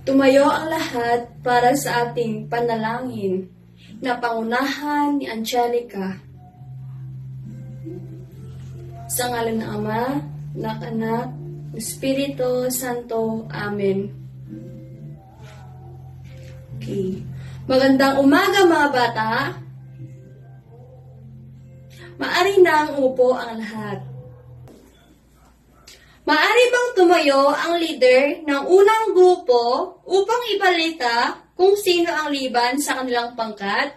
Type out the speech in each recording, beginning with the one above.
Tumayo ang lahat para sa ating panalangin na pangunahan ni Angelica. Sa ngalan ng Ama, ng Anak, ng Espiritu Santo. Amen. Okay. Magandang umaga mga bata. Maari nang umupo ang lahat. Maari bang tumayo ang leader ng unang grupo upang ibalita kung sino ang liban sa kanilang pangkat?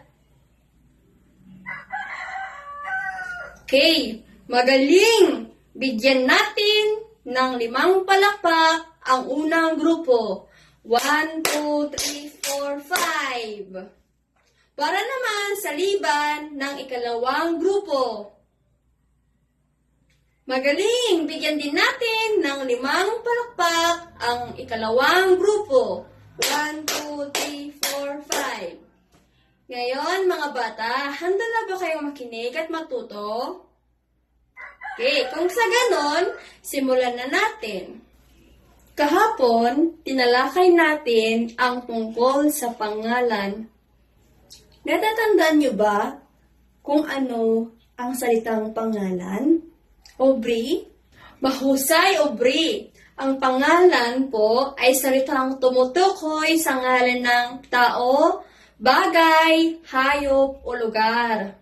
Okay, magaling! Bigyan natin ng 5 palakpak ang unang grupo. 1, 2, 3, 4, 5. Para naman sa liban ng ikalawang grupo. Magaling! Bigyan din natin ng 5 palakpak ang ikalawang grupo. 1, 2, 3, 4, 5. Ngayon, mga bata, handa na ba kayong makinig at matuto? Okay, kung sa ganon, simulan na natin. Kahapon, tinalakay natin ang tungkol sa pangalan. Natatandaan niyo ba kung ano ang salitang pangalan? Aubrey? Mahusay, Aubrey! Ang pangalan po ay salitang tumutukoy sa ngalan ng tao, bagay, hayop o lugar.